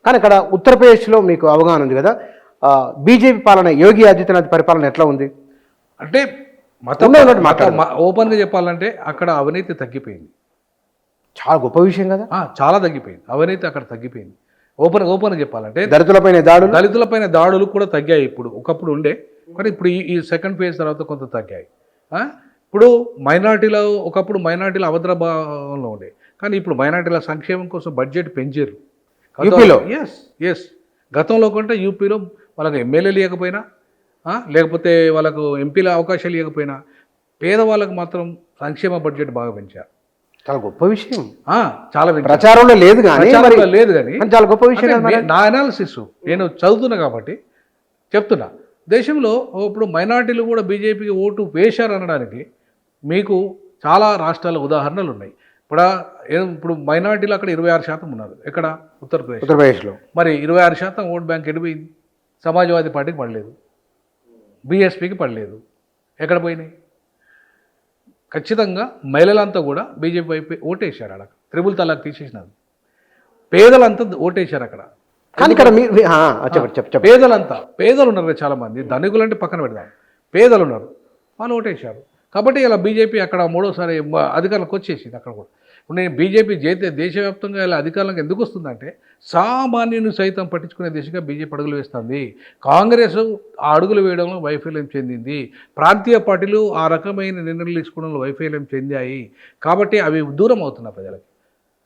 కానీ ఇక్కడ ఉత్తరప్రదేశ్లో మీకు అవగాహన ఉంది కదా, బీజేపీ పాలన, యోగి ఆదిత్యనాథ్ పరిపాలన ఎట్లా ఉంది? అంటే ఓపెన్గా చెప్పాలంటే అక్కడ అవినీతి తగ్గిపోయింది. చాలా గొప్ప విషయం కదా. చాలా తగ్గిపోయింది అవినీతి, అక్కడ తగ్గిపోయింది. ఓపెన్గా చెప్పాలంటే దళితులపైన దాడులు కూడా తగ్గాయి. ఇప్పుడు ఒకప్పుడు ఉండే, కానీ ఇప్పుడు ఈ సెకండ్ ఫేజ్ తర్వాత కొంత తగ్గాయి. ఇప్పుడు మైనార్టీలో, ఒకప్పుడు మైనార్టీల అభద్రభావంలో ఉండే, కానీ ఇప్పుడు మైనార్టీల సంక్షేమం కోసం బడ్జెట్ పెంచారు యూపీలో. ఎస్ గతంలో కంటే యూపీలో వాళ్ళకి ఎమ్మెల్యేలు ఇవ్వకపోయినా, లేకపోతే వాళ్ళకు ఎంపీల అవకాశాలు ఇవ్వకపోయినా, పేదవాళ్ళకు మాత్రం సంక్షేమ బడ్జెట్ బాగా పెంచారు. చాలా గొప్ప విషయం. చాలా ప్రచారంలో లేదు కానీ చాలా గొప్ప విషయం. నా అనాలిసిస్ నేను చదువుతున్నా కాబట్టి చెప్తున్నా. దేశంలో ఇప్పుడు మైనార్టీలు కూడా బీజేపీకి ఓటు వేశారు అనడానికి మీకు చాలా రాష్ట్రాల ఉదాహరణలు ఉన్నాయి. ఇప్పుడు మైనార్టీలు అక్కడ 26% ఉన్నారు. ఎక్కడ? ఉత్తరప్రదేశ్లో. మరి 26% ఓట్ బ్యాంక్ ఎడిపోయింది. సమాజ్వాదీ పార్టీకి పడలేదు, బీఎస్పీకి పడలేదు. ఎక్కడ పోయినాయి? ఖచ్చితంగా మహిళలంతా కూడా బీజేపీ వైపు ఓటేశారు. అక్కడ త్రిబుల్ తలాక్ తీసేసినారు. పేదలంతా ఓటేశారు అక్కడ. కానీ ఇక్కడ పేదలు ఉన్నారు చాలామంది. ధనికులు అంటే పక్కన పెడదాం, పేదలు ఉన్నారు, వాళ్ళు ఓటేశారు. కాబట్టి ఇలా బీజేపీ అక్కడ మూడోసారి అధికారంలోకి వచ్చేసింది. అక్కడ కూడా ఇప్పుడు నేను బీజేపీ దేశవ్యాప్తంగా ఇలా అధికారంలోకి ఎందుకు వస్తుందంటే, సామాన్యుని సైతం పట్టించుకునే దిశగా బీజేపీ అడుగులు వేస్తుంది. కాంగ్రెస్ ఆ అడుగులు వేయడంలో వైఫల్యం చెందింది. ప్రాంతీయ పార్టీలు ఆ రకమైన నిర్ణయాలు తీసుకోవడంలో వైఫల్యం చెందాయి. కాబట్టి అవి దూరం అవుతున్నాయి ప్రజలకి.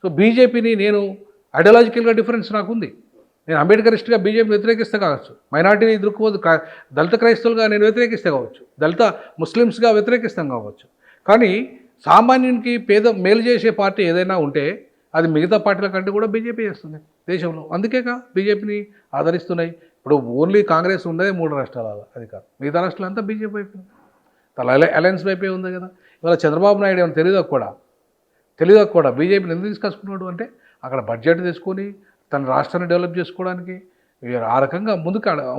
సో బీజేపీని నేను ఐడియాలజికల్గా డిఫరెన్స్ నాకుంది. నేను అంబేద్కరిస్ట్గా బీజేపీ వ్యతిరేకిస్తే కావచ్చు, మైనార్టీని దృక్కోదు, దళిత క్రైస్తవులుగా నేను వ్యతిరేకిస్తే కావచ్చు, దళిత ముస్లిమ్స్గా వ్యతిరేకిస్తాం కావచ్చు. కానీ సామాన్యునికి మేలు చేసే పార్టీ ఏదైనా ఉంటే అది మిగతా పార్టీల కంటే కూడా బీజేపీ చేస్తుంది దేశంలో. అందుకేగా బీజేపీని ఆదరిస్తున్నాయి. ఇప్పుడు ఓన్లీ కాంగ్రెస్ ఉన్నదే 3 రాష్ట్రాల అధికారం, మిగతా రాష్ట్రాలంతా బీజేపీ వైపు, అలయన్స్ వైపే ఉంది కదా. ఇవాళ చంద్రబాబు నాయుడు ఏమైనా తెలియదు కూడా బీజేపీని ఎందుకు తీసుకొచ్చుకున్నాడు అంటే, అక్కడ బడ్జెట్ తీసుకొని తన రాష్ట్రాన్ని డెవలప్ చేసుకోవడానికి ఆ రకంగా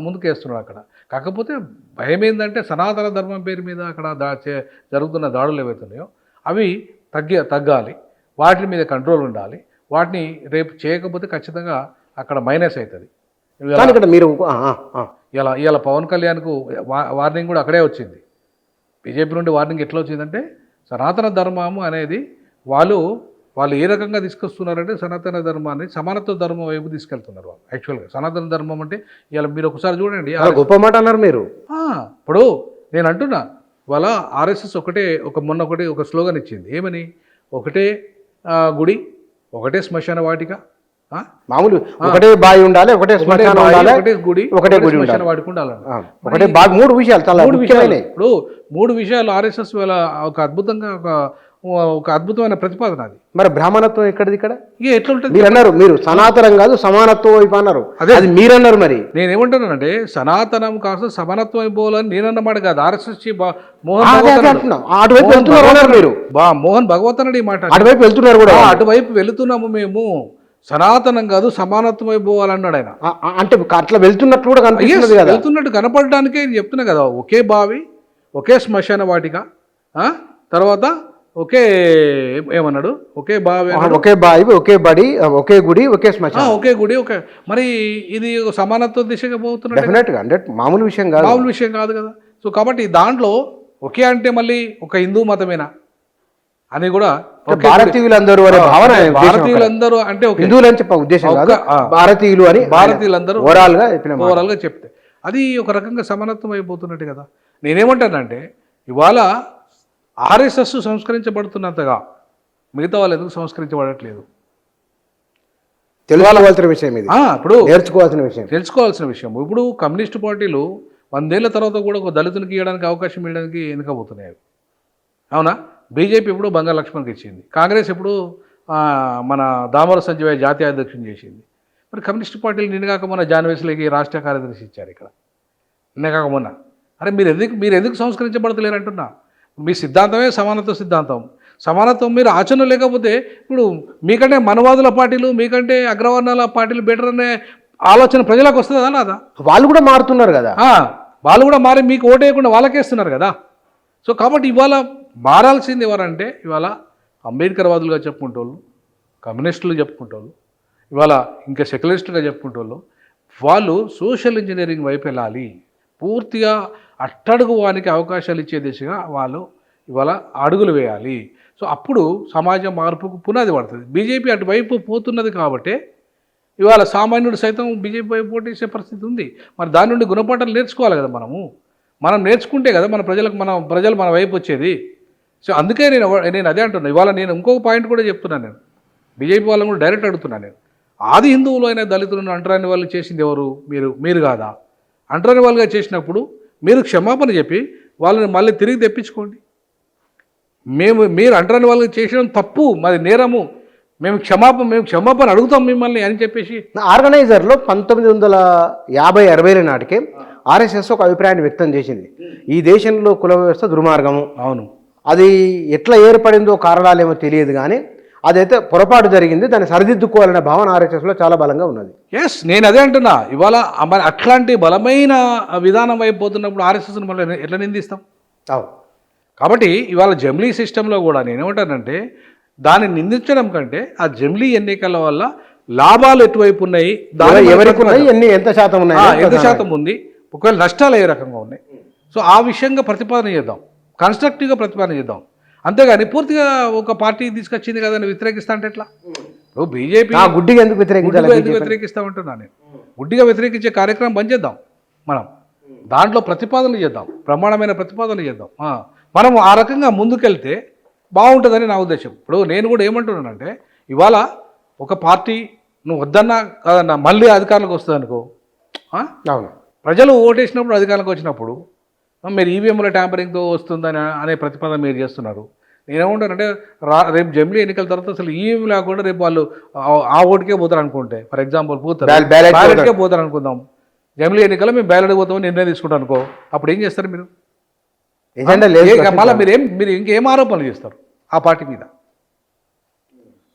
ముందుకేస్తున్నాడు అక్కడ. కాకపోతే భయం ఏంటంటే, సనాతన ధర్మం పేరు మీద అక్కడ జరుగుతున్న దాడులు ఏవైతున్నాయో అవి తగ్గాలి, వాటి మీద కంట్రోల్ ఉండాలి. వాటిని రేపు చేయకపోతే ఖచ్చితంగా అక్కడ మైనస్ అవుతుంది. ఇలా పవన్ కళ్యాణ్కు వార్నింగ్ కూడా అక్కడే వచ్చింది. బీజేపీ నుండి వార్నింగ్ ఎట్లా వచ్చిందంటే, సనాతన ధర్మము అనేది వాళ్ళు ఏ రకంగా తీసుకొస్తున్నారంటే, సనాతన ధర్మాన్ని సమానత్వ ధర్మం వైపు తీసుకెళ్తున్నారు వాళ్ళు. యాక్చువల్గా సనాతన ధర్మం అంటే ఇలా మీరు ఒకసారి చూడండి, గొప్ప మాట అన్నారు మీరు. ఇప్పుడు నేను అంటున్నా, వాళ్ళ ఆర్ఎస్ఎస్ మొన్న ఒక స్లోగన్ ఇచ్చింది. ఏమని? ఒకటే గుడి, ఒకటే శ్మశాన వాటిక, మామూలు ఒకటే బావి ఉండాలి, ఒకటే గుడి, శ్మశాన వాటిక ఉండాలి. ఒకటే బావి. 3 విషయాలు చాలా ముఖ్యమైనవి. ఇప్పుడు 3 విషయాలు ఆర్ఎస్ఎస్ వాళ్ళ ఒక అద్భుతమైన ప్రతిపాదన అది. మరి బ్రాహ్మణత్వం ఎక్కడిది ఇక్కడ? ఎట్లా ఉంటుంది? మీరు అన్నారు, మీరు సనాతనం కాదు సమానత్వం వైపు అన్నారు. అది మీరన్నారు. మరి నేనేమంటున్నానంటే, సనాతనం కాస్త సమానత్వం అయిపోవాలని నేనన్నమాట కాదు. ఆర్ఎస్ఎస్ మోహన్ భగవత్ అన్నాడు ఈ మాట. అటువైపు వెళ్తున్నారు కూడా. అటువైపు వెళుతున్నాము మేము. సనాతనం కాదు సమానత్వం అయిపోవాలన్నాడు ఆయన. అంటే అట్లా వెళ్తున్నట్లు కూడా కనిపిస్తుంది కదా. వెళ్తున్నట్టు కనపడడానికే చెప్తున్నా కదా. ఒకే బావి, ఒకే శ్మశాన వాటిక, తర్వాత ఏమన్నాడు, ఒకే బావి, ఒకే బావి, ఒకే బడి, ఒకే గుడి, ఒకే శ్మశానం, ఒకే గుడి, మరి ఇది సమానత్వ దిశగా పోతున్నాడు. మామూలు విషయం కాదు కదా. సో కాబట్టి దాంట్లో ఒకే అంటే మళ్ళీ ఒక హిందూ మతమేనా అని కూడా భారతీయులందరూ అంటే హిందువులు అని చెప్పే ఉద్దేశం కాదు, భారతీయులందరూ ఓవరాల్ గా చెప్తే అది ఒక రకంగా సమానత్వం అయిపోతున్నట్టు కదా. నేనేమంటానంటే, ఇవాళ ఆర్ఎస్ఎస్ సంస్కరించబడుతున్నంతగా మిగతా వాళ్ళు ఎందుకు సంస్కరించబడట్లేదు? తెలుసుకోవాల్సిన విషయం ఇది. ఇప్పుడు తెలుసుకోవాల్సిన విషయం. ఇప్పుడు కమ్యూనిస్టు పార్టీలు 100 ఏళ్ల తర్వాత కూడా ఒక దళితునికి ఇవ్వడానికి అవకాశం ఇవ్వడానికి వెనుకపోతున్నాయి. అవునా? బీజేపీ ఇప్పుడు బంగా లక్ష్మణ్కి ఇచ్చింది. కాంగ్రెస్ ఇప్పుడు మన దామోదర సంజయ్ జాతీయ అధ్యక్షుని చేసింది. మరి కమ్యూనిస్టు పార్టీలు నిన్నగాక మొన్న జాన్వేస్లకి రాష్ట్ర కార్యదర్శి ఇచ్చారు ఇక్కడ. నిన్నగాక మొన్న. అరే మీరు ఎందుకు సంస్కరించబడతలేరంటున్నా? మీ సిద్ధాంతమే సమానత్వ సిద్ధాంతం. సమానత్వం మీరు ఆచరణ లేకపోతే, ఇప్పుడు మీకంటే మనవాదుల పార్టీలు, మీకంటే అగ్రవర్ణాల పార్టీలు బెటర్ అనే ఆలోచన ప్రజలకు వస్తుందా? లేదా? వాళ్ళు కూడా మారుతున్నారు కదా. వాళ్ళు కూడా మారి మీకు ఓటేయకుండా వాళ్ళకేస్తున్నారు కదా. సో కాబట్టి ఇవాళ మారాల్సింది ఎవరంటే, ఇవాళ అంబేద్కర్ వాదులుగా చెప్పుకుంటోళ్ళు, కమ్యూనిస్టులు చెప్పుకుంటోళ్ళు, ఇవాళ ఇంకా సెక్యులరిస్టుగా చెప్పుకుంటూ వాళ్ళు సోషల్ ఇంజనీరింగ్ వైపు వెళ్ళాలి, పూర్తిగా అట్టడుగు వానికి అవకాశాలు ఇచ్చే దిశగా వాళ్ళు ఇవాళ అడుగులు వేయాలి. సో అప్పుడు సమాజ మార్పుకు పునాది పడుతుంది. బీజేపీ అటువైపు పోతున్నది కాబట్టి ఇవాళ సామాన్యుడు సైతం బీజేపీ వైపు పోటీసే పరిస్థితి ఉంది. మరి దాని నుండి గుణపాఠాలు నేర్చుకోవాలి కదా మనం నేర్చుకుంటే కదా ప్రజలు మన వైపు వచ్చేది. సో అందుకే నేను అదే అంటున్నాను. ఇవాళ నేను ఇంకొక పాయింట్ కూడా చెప్తున్నాను. నేను బీజేపీ వాళ్ళని కూడా డైరెక్ట్ అడుగుతున్నాను. నేను ఆది హిందువులు అయిన దళితులను అంటరాని వాళ్ళు చేసింది ఎవరు? మీరు కాదా? అంటరాని వాళ్ళుగా చేసినప్పుడు మీరు క్షమాపణ చెప్పి వాళ్ళని మళ్ళీ తిరిగి తెప్పించుకోండి. మీరు అంటరాని వాళ్ళకి చేసడం తప్పు, మరి నేరము, మేము క్షమాపణ అడుగుతాం మిమ్మల్ని అని చెప్పేసి ఆర్గనైజర్లో 1950-60 నాటికే ఆర్ఎస్ఎస్ ఒక అభిప్రాయాన్ని వ్యక్తం చేసింది. ఈ దేశంలో కుల వ్యవస్థ దుర్మార్గము. అవును, అది ఎట్లా ఏర్పడిందో కారణాలేమో తెలియదు, కానీ అదైతే పొరపాటు జరిగింది, దాన్ని సరిదిద్దుకోవాలనే భావన ఆర్ఎస్ఎస్లో చాలా బలంగా ఉన్నది. ఎస్, నేను అదే అంటున్నా. ఇవాళ మరి అట్లాంటి బలమైన విధానం వైపు పోతున్నప్పుడు ఆర్ఎస్ఎస్ని మళ్ళీ ఎట్లా నిందిస్తాం? అవును. కాబట్టి ఇవాళ జమిలీ సిస్టంలో కూడా నేనేమంటానంటే దాన్ని నిందించడం కంటే ఆ జమిలీ ఎన్నికల వల్ల లాభాలు ఎటువైపు ఉన్నాయి, ఎవరికి ఉన్నాయి, ఎంత శాతం ఉన్నాయి, ఎంత శాతం ఉంది, ఒకవేళ నష్టాలు ఏ రకంగా ఉన్నాయి. సో ఆ విషయంగా ప్రతిపాదన చేద్దాం, కన్స్ట్రక్టివ్గా ప్రతిపాదన చేద్దాం. అంతేగాని పూర్తిగా ఒక పార్టీ తీసుకొచ్చింది కదా అని వ్యతిరేకిస్తా అంటే ఎట్లా? ఇప్పుడు బీజేపీ గుడ్డిగా ఎందుకు వ్యతిరేకిస్తామంటున్నా నేను. గుడ్డిగా వ్యతిరేకించే కార్యక్రమం బంద్ చేద్దాం. మనం దాంట్లో ప్రతిపాదనలు చేద్దాం, ప్రమాణమైన ప్రతిపాదనలు చేద్దాం. మనం ఆ రకంగా ముందుకెళ్తే బాగుంటుందని నా ఉద్దేశం. ఇప్పుడు నేను కూడా ఏమంటున్నానంటే ఇవాళ ఒక పార్టీ నువ్వు వద్దన్నా కాదన్నా మళ్ళీ అధికారంలోకి వస్తుంది అనుకో, అవును, ప్రజలు ఓటేసినప్పుడు అధికారంలోకి వచ్చినప్పుడు మీరు ఈవీఎంల ట్యాంపరింగ్తో వస్తుందని అనే ప్రతిపాదన మీరు చేస్తున్నారు. నేనేమంటానంటే రేపు జమిలీ ఎన్నికల తర్వాత అసలు ఈవీఎం లేకుండా రేపు వాళ్ళు ఆ ఓటుకే పోతారు అనుకుంటే, ఫర్ ఎగ్జాంపుల్ బ్యాలెట్కే పోతారు అనుకుందాం. జమిలీ ఎన్నికల్లో మేము బ్యాలెట్ పోతామని నిర్ణయం తీసుకుంటాం అనుకో, అప్పుడు ఏం చేస్తారు మీరు? మళ్ళీ మీరు ఇంకేం ఆరోపణలు చేస్తారు ఆ పార్టీ మీద?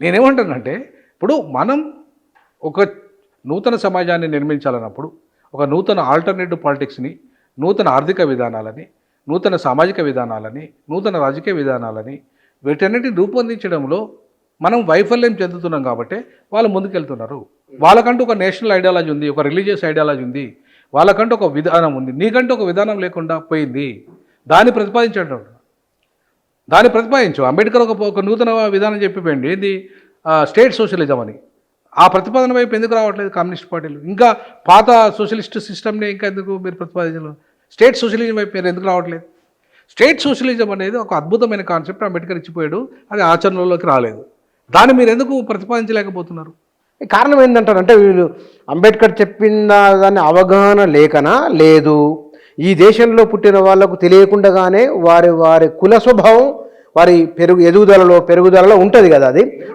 నేనేమంటానంటే ఇప్పుడు మనం ఒక నూతన సమాజాన్ని నిర్మించాలన్నప్పుడు ఒక నూతన ఆల్టర్నేటివ్ పాలిటిక్స్ని, నూతన ఆర్థిక విధానాలని, నూతన సామాజిక విధానాలని, నూతన రాజకీయ విధానాలని వీటన్నిటిని రూపొందించడంలో మనం వైఫల్యం చెందుతున్నాం కాబట్టి వాళ్ళు ముందుకెళ్తున్నారు. వాళ్ళకంటూ ఒక నేషనల్ ఐడియాలజీ ఉంది, ఒక రిలీజియస్ ఐడియాలజీ ఉంది, వాళ్ళకంటూ ఒక విధానం ఉంది. నీకంటూ ఒక విధానం లేకుండా పోయింది. దాన్ని ప్రతిపాదించు. అంబేద్కర్ ఒక నూతన విధానం చెప్పిపోయింది, ఏంది స్టేట్ సోషలిజం అని. ఆ ప్రతిపాదన వైపు ఎందుకు రావట్లేదు కమ్యూనిస్ట్ పార్టీలు? ఇంకా పాత సోషలిస్ట్ సిస్టమ్ని ఇంకా ఎందుకు మీరు ప్రతిపాదించలేదు? స్టేట్ సోషలిజం వైపు మీరు ఎందుకు రావట్లేదు? స్టేట్ సోషలిజం అనేది ఒక అద్భుతమైన కాన్సెప్ట్, అంబేద్కర్ ఇచ్చిపోయాడు, అది ఆచరణలోకి రాలేదు. దాన్ని మీరు ఎందుకు ప్రతిపాదించలేకపోతున్నారు? కారణం ఏంటంటారంటే వీళ్ళు అంబేద్కర్ చెప్పిన దాన్ని అవగాహన లేకనా, లేదు ఈ దేశంలో పుట్టిన వాళ్లకు తెలియకుండానే వారి కుల స్వభావం వారి పెరుగుదలలో ఉంటుంది కదా,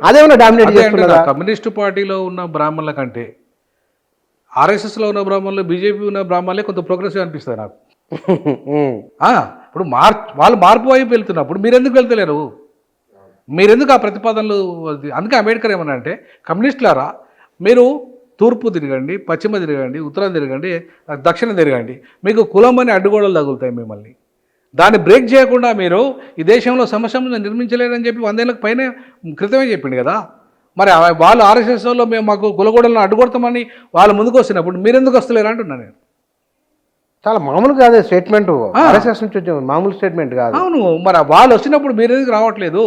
అదేమన్నా డామినేట్ చేస్తున్నదా? కమ్యూనిస్టు పార్టీలో ఉన్న బ్రాహ్మణుల కంటే ఆర్ఎస్ఎస్లో ఉన్న బ్రాహ్మణులు, బీజేపీ ఉన్న బ్రాహ్మణులే కొంత ప్రోగ్రెసివ్ అనిపిస్తుంది నాకు. ఇప్పుడు వాళ్ళు మార్పు వైపు వెళ్తున్నప్పుడు మీరెందుకు వెళ్తలేరు? మీరెందుకు ఆ ప్రతిపాదనలు? అందుకే అంబేద్కర్ ఏమన్నా అంటే, కమ్యూనిస్టులారా మీరు తూర్పు తిరగండి, పశ్చిమ తిరగండి, ఉత్తరం తిరగండి, దక్షిణం తిరగండి, మీకు కులం అని అడ్డుగోడలు తగులుతాయి మిమ్మల్ని. దాన్ని బ్రేక్ చేయకుండా మీరు ఈ దేశంలో సమస్యలను నిర్మించలేరని చెప్పి 100 ఏళ్ళకి పైన క్రితమే చెప్పింది కదా. మరి వాళ్ళు ఆర్ఎస్ఎస్లో మేము మాకు కులగోడలను అడ్డుకొడతామని వాళ్ళు ముందుకు వస్తున్నప్పుడు మీరెందుకు వస్తలేరు అంటున్నా నేను. చాలా మామూలు కాదు స్టేట్మెంట్, ఆర్ఎస్ఎస్ నుంచి మామూలు స్టేట్మెంట్ కాదు. అవును, మరి వాళ్ళు వచ్చినప్పుడు మీరు ఎందుకు రావట్లేదు?